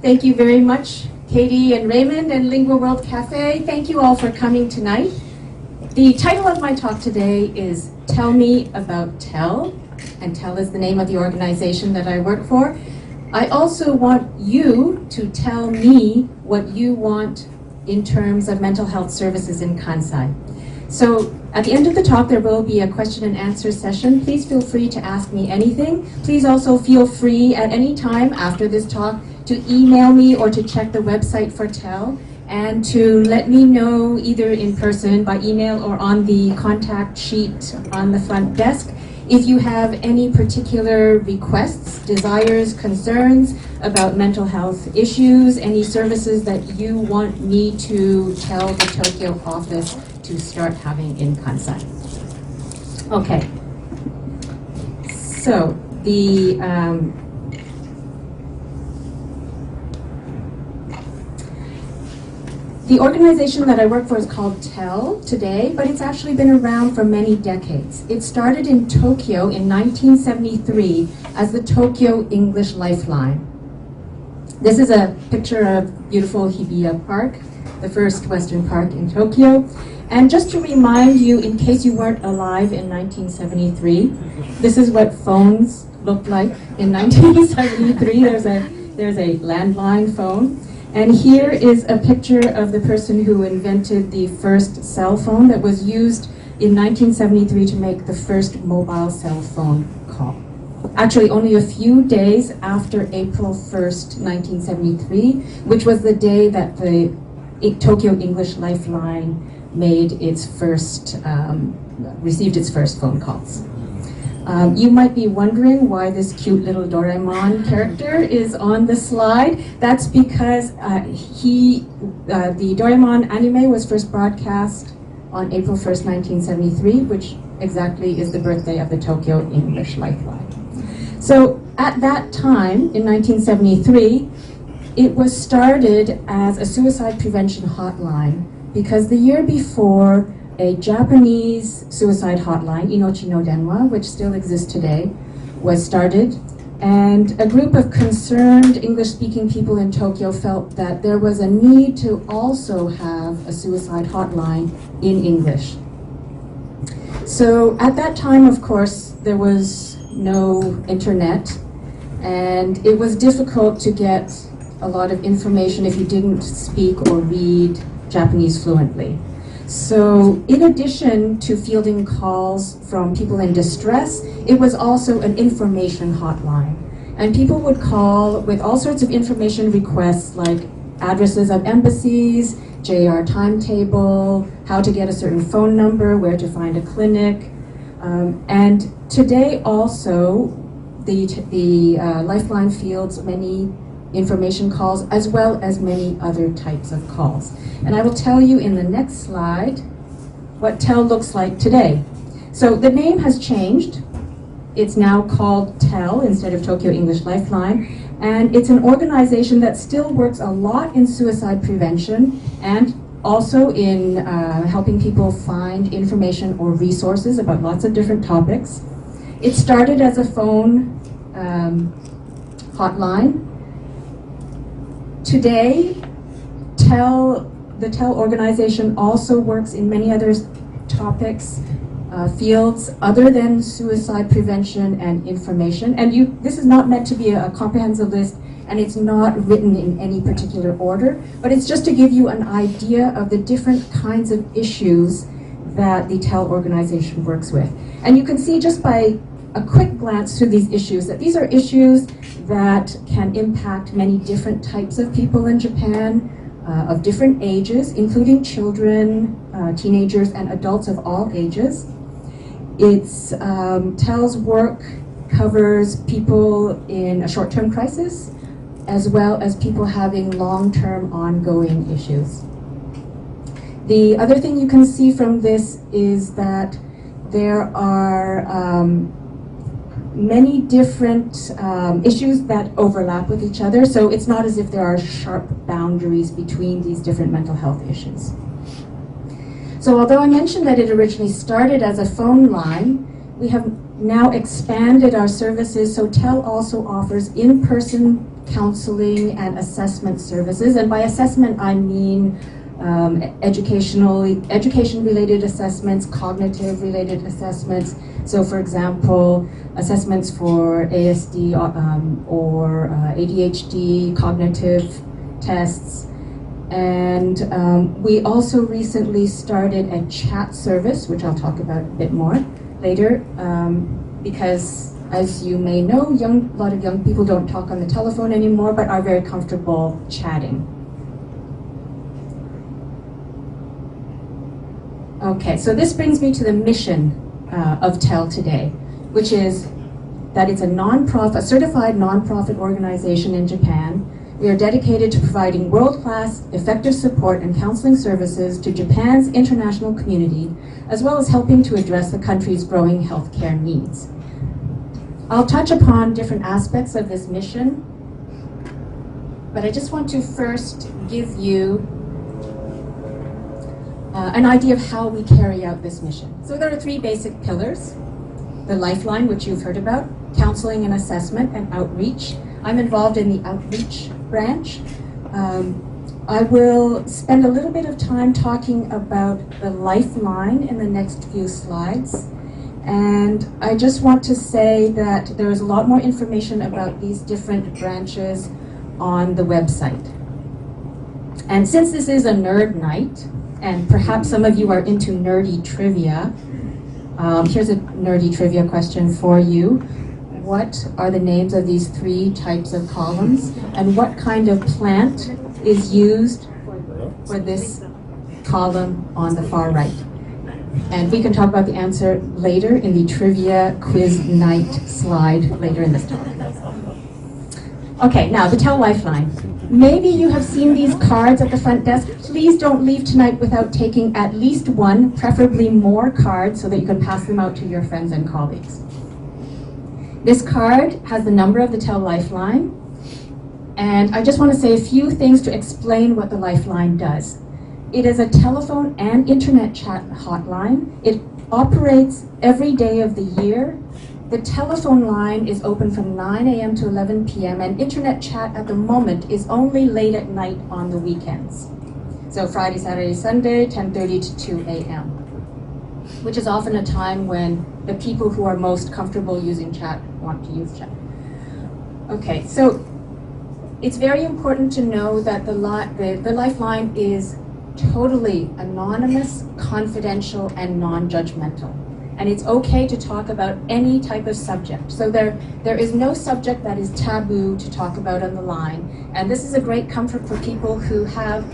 Thank you very much, Katie and Raymond and Lingua World Cafe. Thank you all for coming tonight. The title of my talk today is Tell Me About TEL, and TEL is the name of the organization that I work for. I also want you to tell me what you want in terms of mental health services in Kansai. So at the end of the talk, there will be a question and answer session. Please feel free to ask me anything. Please also feel free at any time after this talk to email me or to check the website for TEL and to let me know either in person, by email, or on the contact sheet on the front desk if you have any particular requests, desires, concerns about mental health issues, any services that you want me to tell the Tokyo office to start having in Kansai. Okay, so the organization that I work for is called TEL today, but it's actually been around for many decades. It started in Tokyo in 1973 as the Tokyo English Lifeline. This is a picture of beautiful Hibiya Park, the first Western park in Tokyo. And just to remind you, in case you weren't alive in 1973, this is what phones looked like in 1973. There's a landline phone. And here is a picture of the person who invented the first cell phone that was used in 1973 to make the first mobile cell phone call. Actually, only a few days after April 1st, 1973, which was the day that the Tokyo English Lifeline made its first, received its first phone calls. You might be wondering why this cute little Doraemon character is on the slide. That's because the Doraemon anime was first broadcast on April 1st, 1973, which exactly is the birthday of the Tokyo English Lifeline. So at that time, in 1973, it was started as a suicide prevention hotline because the year before, a Japanese suicide hotline, Inochi no Denwa, which still exists today, was started. And a group of concerned English-speaking people in Tokyo felt that there was a need to also have a suicide hotline in English. So at that time, of course, there was no internet, and it was difficult to get a lot of information if you didn't speak or read Japanese fluently. So in addition to fielding calls from people in distress, it was also an information hotline. And people would call with all sorts of information requests like addresses of embassies, JR timetable, how to get a certain phone number, where to find a clinic. And today also, the Lifeline fields many information calls as well as many other types of calls. And I will tell you in the next slide what TEL looks like today. So the name has changed. It's now called TEL instead of Tokyo English Lifeline, and it's an organization that still works a lot in suicide prevention and also in helping people find information or resources about lots of different topics. It started as a phone hotline. Today, the TEL organization also works in many other topics, fields other than suicide prevention and information. And this is not meant to be a comprehensive list, and it's not written in any particular order, but it's just to give you an idea of the different kinds of issues that the TEL organization works with. And you can see just by a quick glance through these issues that these are issues that can impact many different types of people in Japan, of different ages, including children, teenagers, and adults of all ages. TEL's work covers people in a short-term crisis, as well as people having long-term ongoing issues. The other thing you can see from this is that there are many different issues that overlap with each other, so it's not as if there are sharp boundaries between these different mental health issues. So although I mentioned that it originally started as a phone line, we have now expanded our services, so TEL also offers in-person counseling and assessment services. And by assessment, I mean education-related assessments, cognitive-related assessments. So for example, assessments for ASD or ADHD, cognitive tests. And we also recently started a chat service, which I'll talk about a bit more later, because as you may know, a lot of young people don't talk on the telephone anymore, but are very comfortable chatting. Okay, so this brings me to the mission of TEL today, which is that it's a certified non-profit organization in Japan. We are dedicated to providing world-class, effective support and counseling services to Japan's international community, as well as helping to address the country's growing healthcare needs. I'll touch upon different aspects of this mission, but I just want to first give you an idea of how we carry out this mission. So there are three basic pillars: the lifeline, which you've heard about, counseling and assessment, and outreach. I'm involved in the outreach branch. I will spend a little bit of time talking about the lifeline in the next few slides. And I just want to say that there is a lot more information about these different branches on the website. And since this is a nerd night, and perhaps some of you are into nerdy trivia, here's a nerdy trivia question for you. What are the names of these three types of columns, and what kind of plant is used for this column on the far right? And we can talk about the answer later in the trivia quiz night slide later in this talk. Okay, now the TEL Lifeline. Maybe you have seen these cards at the front desk. Please don't leave tonight without taking at least one, preferably more cards, so that you can pass them out to your friends and colleagues. This card has the number of the TEL Lifeline, and I just want to say a few things to explain what the Lifeline does. It is a telephone and internet chat hotline. It operates every day of the year. The telephone line is open from 9 a.m. to 11 p.m. and internet chat at the moment is only late at night on the weekends. So Friday, Saturday, Sunday, 10:30 to 2 a.m., which is often a time when the people who are most comfortable using chat want to use chat. Okay, so it's very important to know that the Lifeline is totally anonymous, confidential, and non-judgmental. And it's okay to talk about any type of subject. So there is no subject that is taboo to talk about on the line. And this is a great comfort for people who have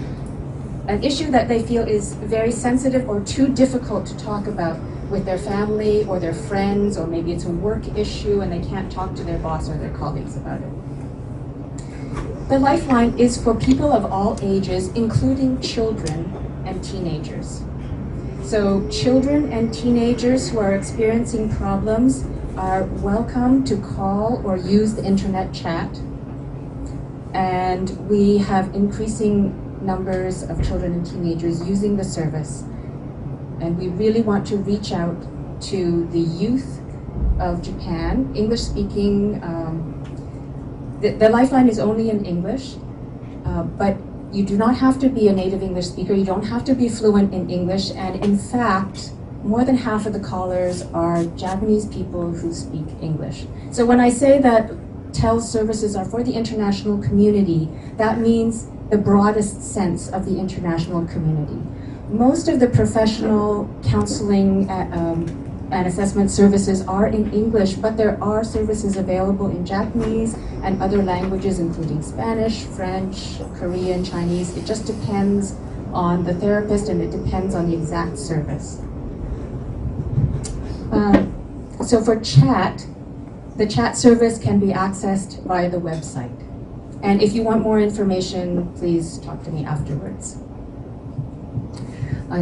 an issue that they feel is very sensitive or too difficult to talk about with their family or their friends, or maybe it's a work issue and they can't talk to their boss or their colleagues about it. The Lifeline is for people of all ages, including children and teenagers. So children and teenagers who are experiencing problems are welcome to call or use the internet chat. And we have increasing numbers of children and teenagers using the service. And we really want to reach out to the youth of Japan, English-speaking. The Lifeline is only in English, but you do not have to be a native English speaker. You don't have to be fluent in English. And in fact, more than half of the callers are Japanese people who speak English. So when I say that TEL services are for the international community, that means the broadest sense of the international community. Most of the professional counseling and assessment services are in English, but there are services available in Japanese and other languages, including Spanish, French, Korean, Chinese. It just depends on the therapist, and it depends on the exact service. So for chat, the chat service can be accessed via the website. And if you want more information, please talk to me afterwards.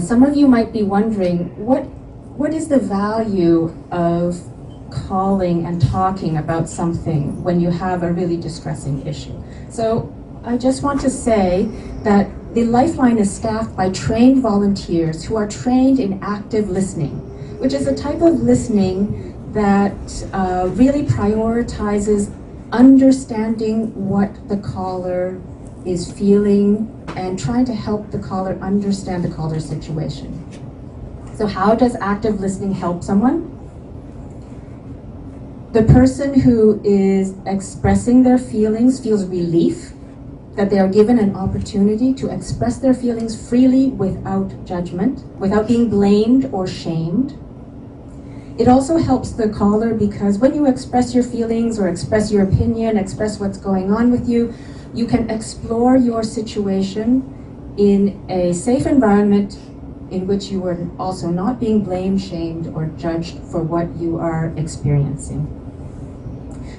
Some of you might be wondering, what is the value of calling and talking about something when you have a really distressing issue? So I just want to say that the Lifeline is staffed by trained volunteers who are trained in active listening, which is a type of listening that really prioritizes understanding what the caller is feeling and trying to help the caller understand the caller's situation. So how does active listening help someone? The person who is expressing their feelings feels relief that they are given an opportunity to express their feelings freely without judgment, without being blamed or shamed. It also helps the caller because when you express your feelings or express your opinion, express what's going on with you, you can explore your situation in a safe environment in which you are also not being blamed, shamed, or judged for what you are experiencing.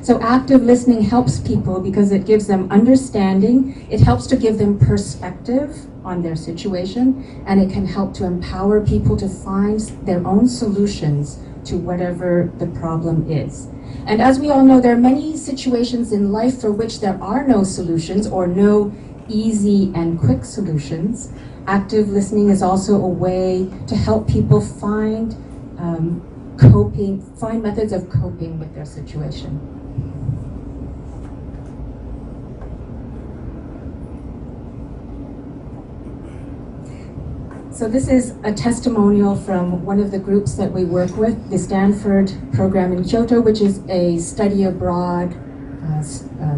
So active listening helps people because it gives them understanding, it helps to give them perspective on their situation, and it can help to empower people to find their own solutions to whatever the problem is. And as we all know, there are many situations in life for which there are no solutions or no easy and quick solutions. Active listening is also a way to help people find methods of coping with their situation. So this is a testimonial from one of the groups that we work with, the Stanford program in Kyoto, which is a study abroad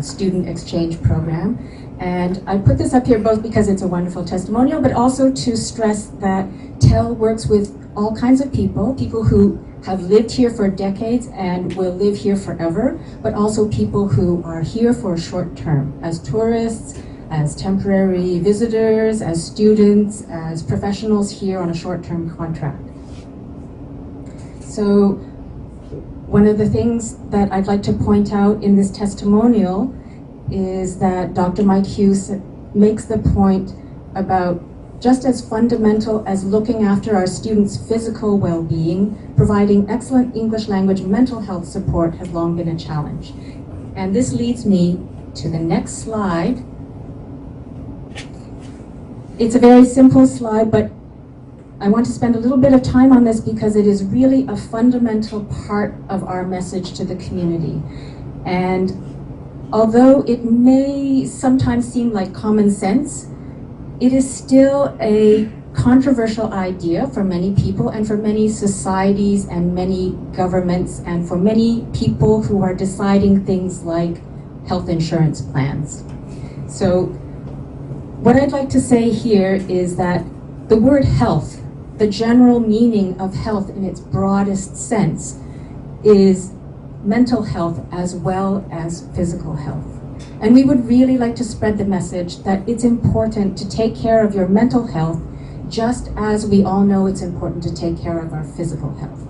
student exchange program. And I put this up here both because it's a wonderful testimonial, but also to stress that TEL works with all kinds of people who have lived here for decades and will live here forever, but also people who are here for a short term, as tourists, as temporary visitors, as students, as professionals here on a short-term contract. So one of the things that I'd like to point out in this testimonial is that Dr. Mike Hughes makes the point about just as fundamental as looking after our students' physical well-being, providing excellent English language mental health support has long been a challenge. And this leads me to the next slide. It's a very simple slide, but I want to spend a little bit of time on this because it is really a fundamental part of our message to the community. And although it may sometimes seem like common sense, it is still a controversial idea for many people and for many societies and many governments and for many people who are deciding things like health insurance plans. So what I'd like to say here is that the word health, the general meaning of health in its broadest sense, is mental health as well as physical health. And we would really like to spread the message that it's important to take care of your mental health just as we all know it's important to take care of our physical health.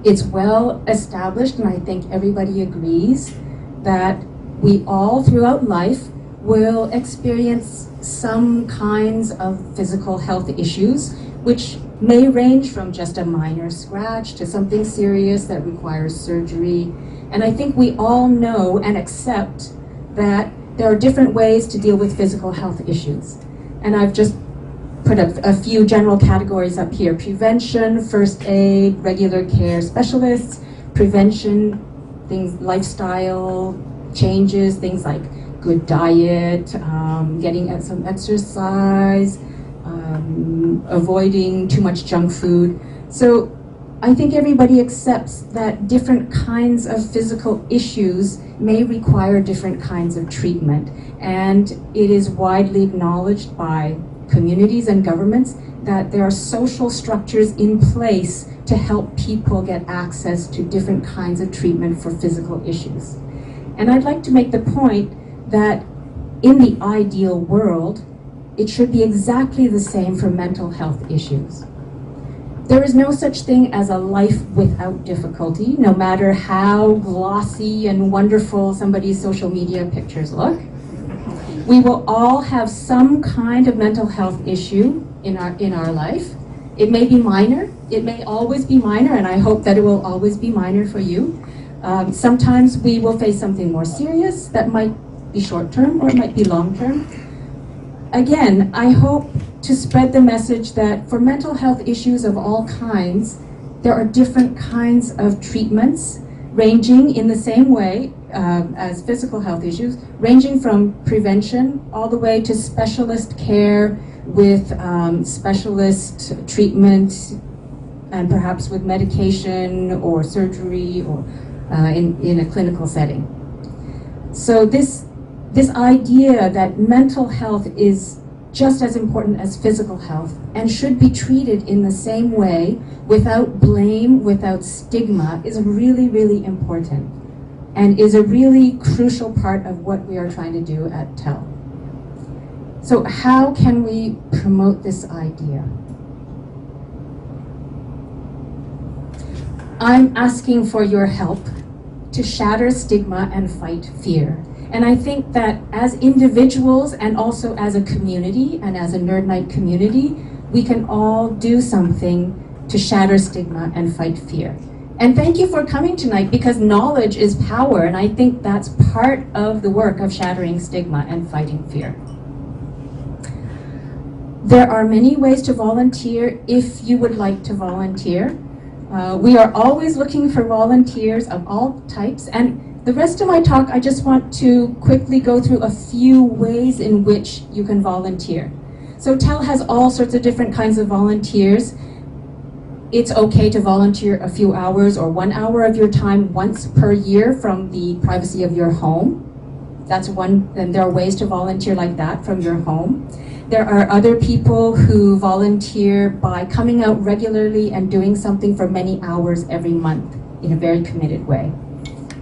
It's well established, and I think everybody agrees, that we all throughout life will experience some kinds of physical health issues, which may range from just a minor scratch to something serious that requires surgery. And I think we all know and accept that there are different ways to deal with physical health issues. And I've just put a few general categories up here: prevention, first aid, regular care specialists, prevention, things, lifestyle changes, things like good diet, getting some exercise, avoiding too much junk food. So I think everybody accepts that different kinds of physical issues may require different kinds of treatment. And it is widely acknowledged by communities and governments that there are social structures in place to help people get access to different kinds of treatment for physical issues. And I'd like to make the point that in the ideal world, it should be exactly the same for mental health issues. There is no such thing as a life without difficulty, no matter how glossy and wonderful somebody's social media pictures look. We will all have some kind of mental health issue in our life. It may be minor, it may always be minor, and I hope that it will always be minor for you. Sometimes we will face something more serious that might be short-term or it might be long-term. Again, I hope to spread the message that for mental health issues of all kinds, there are different kinds of treatments ranging in the same way as physical health issues, ranging from prevention all the way to specialist care with specialist treatment and perhaps with medication or surgery or in a clinical setting. So this idea that mental health is just as important as physical health and should be treated in the same way without blame, without stigma, is really, really important and is a really crucial part of what we are trying to do at TEL. So how can we promote this idea? I'm asking for your help to shatter stigma and fight fear. And I think that as individuals and also as a community and as a Nerd Nite community, we can all do something to shatter stigma and fight fear. And thank you for coming tonight, because knowledge is power, and I think that's part of the work of shattering stigma and fighting fear. There are many ways to volunteer if you would like to volunteer. We are always looking for volunteers of all types, and the rest of my talk, I just want to quickly go through a few ways in which you can volunteer. So TEL has all sorts of different kinds of volunteers. It's okay to volunteer a few hours or 1 hour of your time once per year from the privacy of your home. That's one, and there are ways to volunteer like that from your home. There are other people who volunteer by coming out regularly and doing something for many hours every month in a very committed way.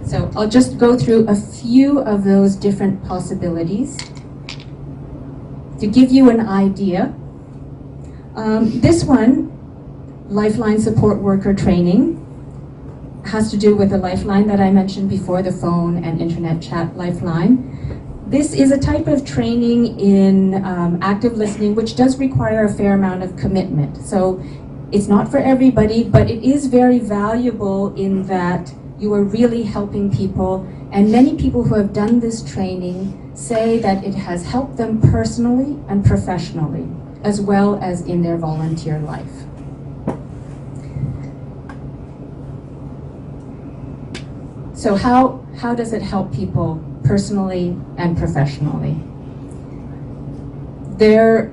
So I'll just go through a few of those different possibilities to give you an idea. This one, Lifeline Support Worker Training, has to do with the lifeline that I mentioned before, the phone and internet chat lifeline. This is a type of training in active listening which does require a fair amount of commitment. So it's not for everybody, but it is very valuable in that you are really helping people, and many people who have done this training say that it has helped them personally and professionally, as well as in their volunteer life. So how does it help people personally and professionally? There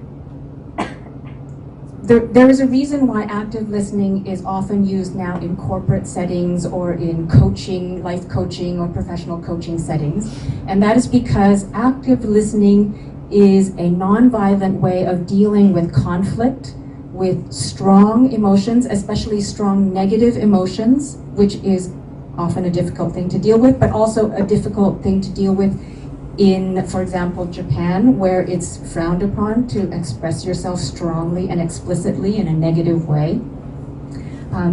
is a reason why active listening is often used now in corporate settings or in coaching, life coaching or professional coaching settings. And that is because active listening is a nonviolent way of dealing with conflict, with strong emotions, especially strong negative emotions, which is often a difficult thing to deal with, but also a difficult thing to deal with in, for example, Japan, where it's frowned upon to express yourself strongly and explicitly in a negative way.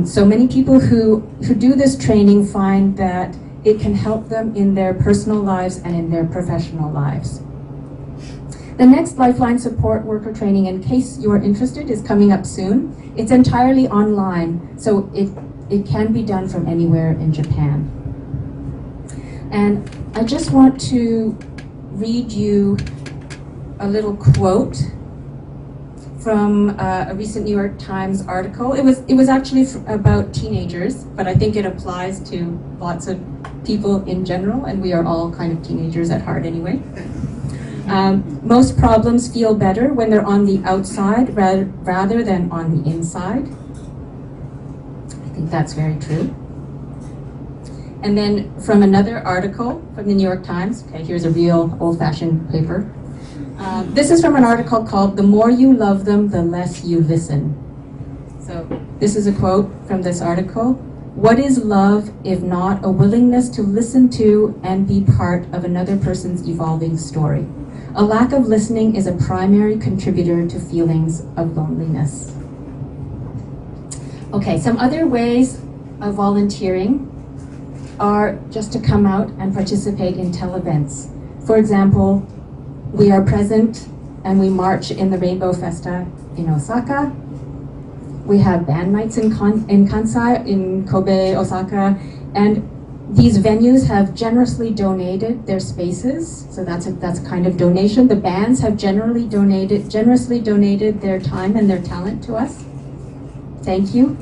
So many people who do this training find that it can help them in their personal lives and in their professional lives. The next Lifeline Support Worker Training, in case you are interested, is coming up soon. It's entirely online, so it can be done from anywhere in Japan. And I just want to read you a little quote from a recent New York Times article. It was actually about teenagers, but I think it applies to lots of people in general, and we are all kind of teenagers at heart anyway. Most problems feel better when they're on the outside rather than on the inside. I think that's very true. And then from another article from the New York Times, okay, here's a real old-fashioned paper. This is from an article called "The More You Love Them, the Less You Listen." So this is a quote from this article. "What is love if not a willingness to listen to and be part of another person's evolving story? A lack of listening is a primary contributor to feelings of loneliness." Okay, some other ways of volunteering are just to come out and participate in TEL events. For example, we are present and we march in the Rainbow Festa in Osaka. We have band nights in Kansai, in Kobe, Osaka, and these venues have generously donated their spaces, so that's kind of donation. The bands have generously donated their time and their talent to us. Thank you.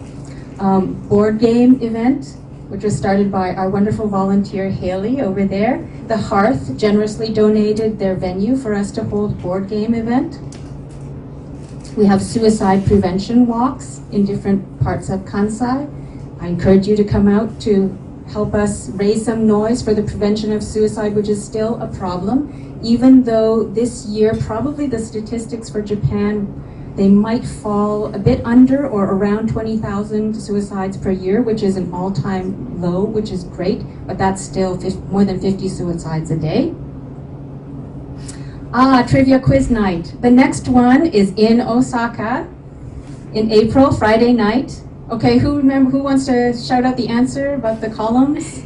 board game event, which was started by our wonderful volunteer Haley over there. The Hearth generously donated their venue for us to hold board game event. We have suicide prevention walks in different parts of Kansai. I encourage you to come out to help us raise some noise for the prevention of suicide, which is still a problem, even though this year probably the statistics for Japan, they might fall a bit under or around 20,000 suicides per year, which is an all-time low, which is great, but that's still more than 50 suicides a day. Trivia quiz night. The next one is in Osaka in April, Friday night. Okay, who wants to shout out the answer about the columns?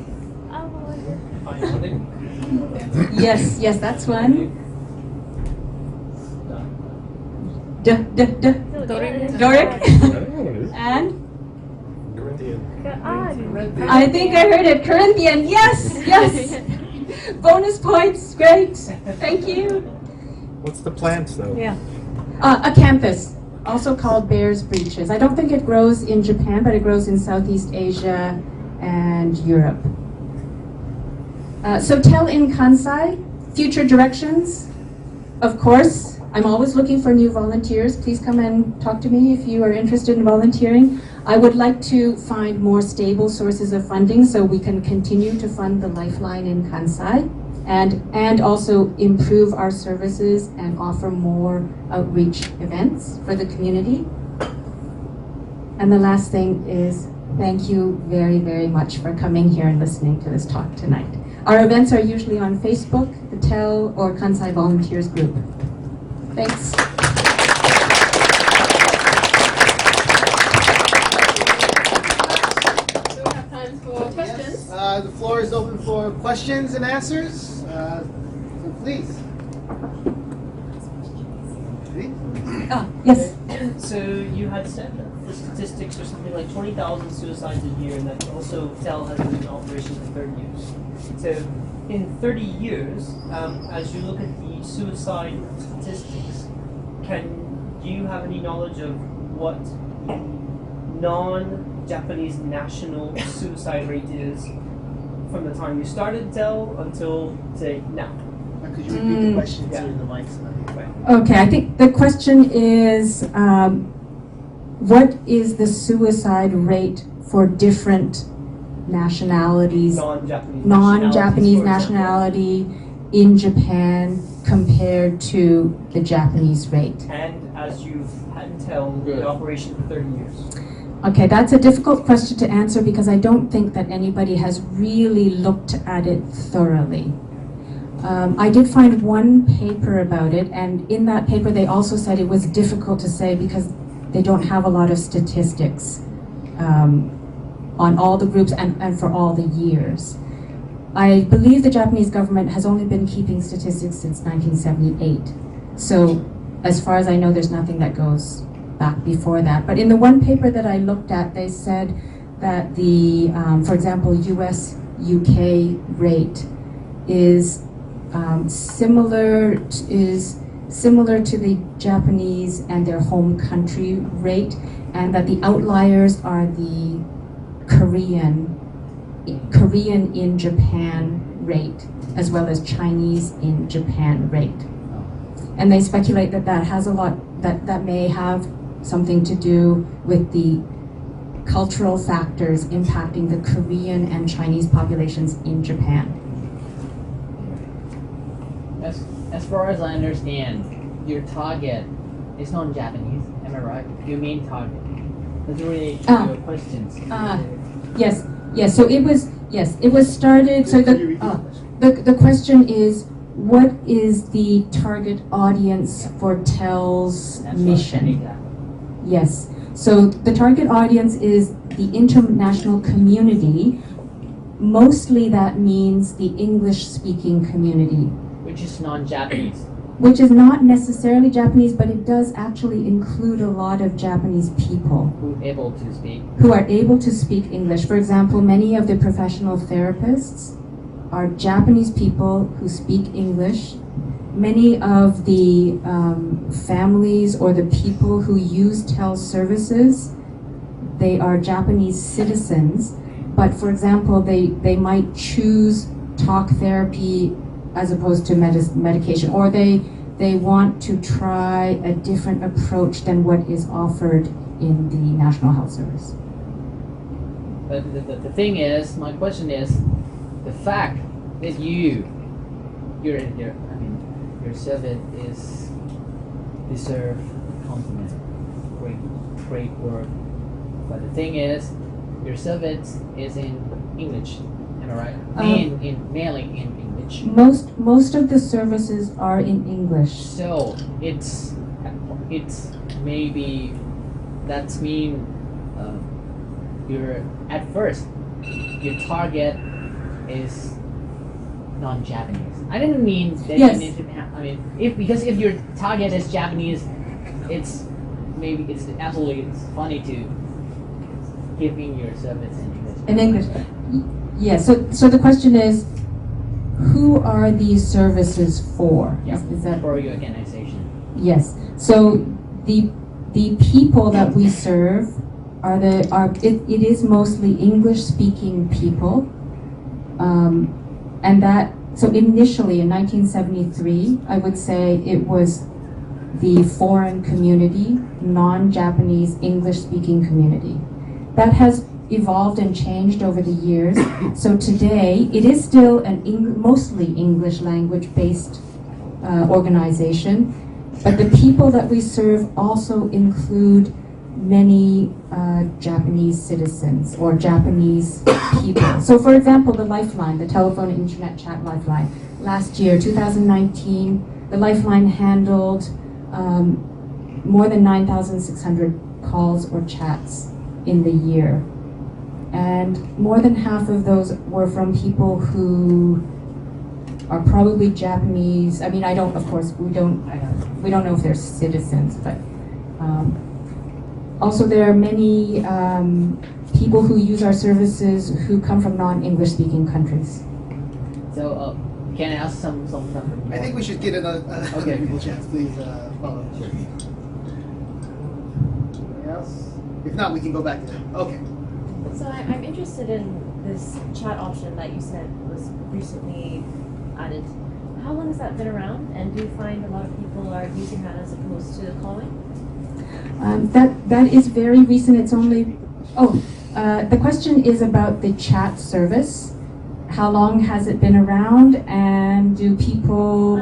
Yes, that's one. Doric. And? I think I heard it. Corinthian. Yes. Bonus points. Great. Thank you. What's the plant, though? Yeah. Acanthus, also called bear's breeches. I don't think it grows in Japan, but it grows in Southeast Asia and Europe. So tell in Kansai, future directions. Of course, I'm always looking for new volunteers. Please come and talk to me if you are interested in volunteering. I would like to find more stable sources of funding so we can continue to fund the Lifeline in Kansai and also improve our services and offer more outreach events for the community. And the last thing is thank you very, very much for coming here and listening to this talk tonight. Our events are usually on Facebook, the TEL, or Kansai Volunteers Group. Thanks. So we have time for questions. Yes, the floor is open for questions and answers. So please. Yes. So you had said that the statistics are something like 20,000 suicides a year, and that also TEL has been in operation for 30 years. So in 30 years, as you look at the suicide statistics, do you have any knowledge of what the non-Japanese national suicide rate is from the time you started TEL until, say, now? Could you repeat the question Yeah. to the mics? Okay, I think the question is, what is the suicide rate for different nationalities, Non-Japanese nationality in Japan compared to the Japanese rate? And as you've had TEL in operation for 30 years. Okay, that's a difficult question to answer because I don't think that anybody has really looked at it thoroughly. I did find one paper about it, and in that paper they also said it was difficult to say because they don't have a lot of statistics on all the groups and for all the years. I believe the Japanese government has only been keeping statistics since 1978. So as far as I know, there's nothing that goes back before that. But in the one paper that I looked at, they said that the, for example, US-UK rate is similar to the Japanese and their home country rate, and that the outliers are the Korean in Japan rate, as well as Chinese in Japan rate. And they speculate that that has a lot, that may have something to do with the cultural factors impacting the Korean and Chinese populations in Japan. As far as I understand, your target is non-Japanese, am I right? Your main target. That's really your questions. Yes. So it was started. So the question is, what is the target audience for TEL's mission? Right, exactly. Yes. So the target audience is the international community. Mostly that means the English-speaking community. Which is non-Japanese. Which is not necessarily Japanese, but it does actually include a lot of Japanese people Who are able to speak English. For example, many of the professional therapists are Japanese people who speak English. Many of the families or the people who use TEL services they are Japanese citizens, but for example, they might choose talk therapy as opposed to medication, or they want to try a different approach than what is offered in the National Health Service. But the thing is, my question is, the fact that your service is deserve compliment, great work. But the thing is, your service is in English, am I right? Mainly in English. Most of the services are in English. So it's maybe that's mean at first your target is non-Japanese. I didn't mean that Yes. you need to because if your target is Japanese, it's absolutely funny to giving your service in English. In English. Yes, so the question is, who are these services for? Yeah, Is that for your organization. Yes. So the people that we serve it is mostly English speaking people, and that so initially in 1973 I would say it was the foreign community, non-Japanese English speaking community. That has evolved and changed over the years. So today it is still mostly English language based organization, but the people that we serve also include many Japanese citizens or Japanese people. So for example, the Lifeline, the telephone internet chat Lifeline, last year, 2019, the Lifeline handled more than 9,600 calls or chats in the year. And more than half of those were from people who are probably Japanese. I mean, we don't know if they're citizens, but also there are many people who use our services who come from non-English speaking countries. So can I ask some more? I think we should get another Okay. people chance. Please follow. Anything else? If not, we can go back to that. Okay. So I'm interested in this chat option that you said was recently added. How long has that been around? And do you find a lot of people are using that as opposed to calling? That is very recent. It's only the question is about the chat service. How long has it been around, and do people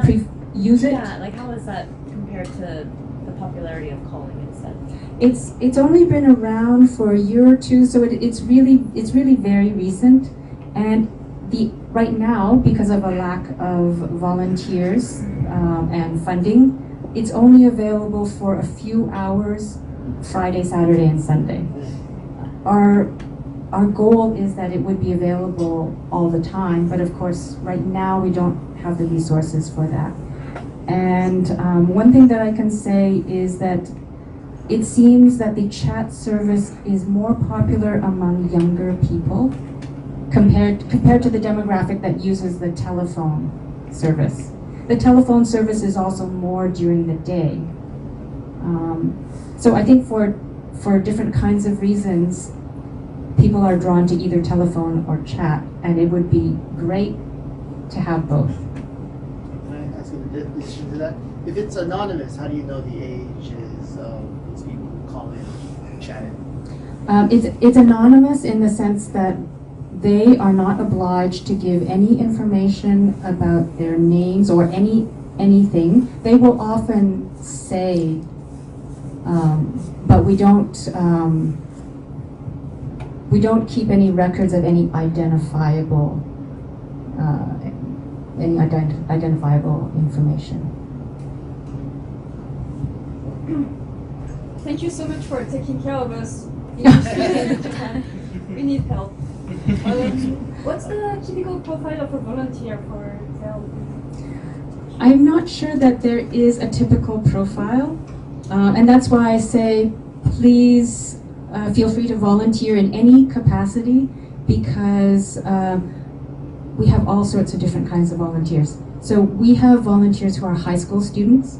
use it? Yeah, like how is that compared to the popularity of calling instead? It's only been around for a year or two, so it's really very recent. And right now, because of a lack of volunteers and funding, it's only available for a few hours, Friday, Saturday, and Sunday. Our goal is that it would be available all the time, but of course, right now we don't have the resources for that. And one thing that I can say is that it seems that the chat service is more popular among younger people compared to the demographic that uses the telephone service. The telephone service is also more during the day. So I think for different kinds of reasons, people are drawn to either telephone or chat, and it would be great to have both. Can I ask you in addition to that? If it's anonymous, how do you know the ages of these people who call in and chat in? It's anonymous in the sense that they are not obliged to give any information about their names or anything. They will often say, but we don't keep any records of any identifiable information. Thank you so much for taking care of us in Japan. We need help. What's the typical profile of a volunteer for TEL? I'm not sure that there is a typical profile, and that's why I say please feel free to volunteer in any capacity, because we have all sorts of different kinds of volunteers. So we have volunteers who are high school students.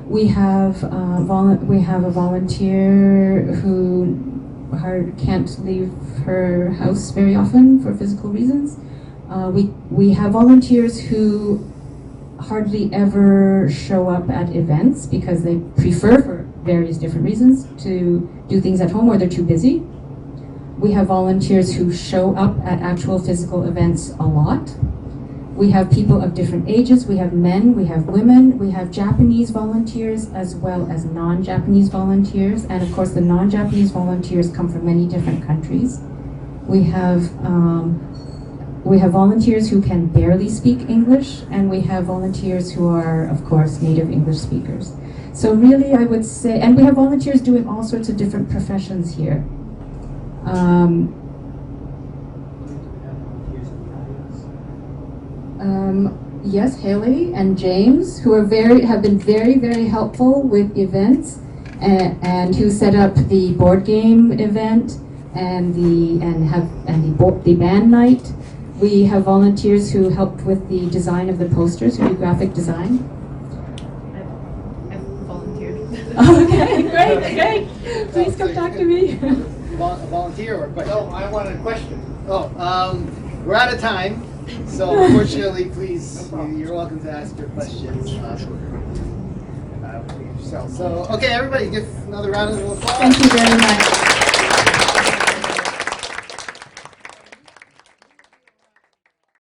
We have a volunteer who can't leave her house very often for physical reasons. We have volunteers who hardly ever show up at events because they prefer, for various different reasons, to do things at home or they're too busy. We have volunteers who show up at actual physical events a lot. We have people of different ages. We have men, we have women, we have Japanese volunteers as well as non-Japanese volunteers. And of course, the non-Japanese volunteers come from many different countries. We have volunteers who can barely speak English, and we have volunteers who are, of course, native English speakers. So really, I would say, and we have volunteers doing all sorts of different professions here. Yes, Haley and James, who have been very helpful with events, and who set up the board game event and the band night. We have volunteers who helped with the design of the posters, who do graphic design. I've volunteered. Okay, great. Please come talk to me. A volunteer or a question? No, I want a question. We're out of time, so unfortunately, please, you're welcome to ask your questions. So, okay, everybody, give another round of applause. Thank you very much.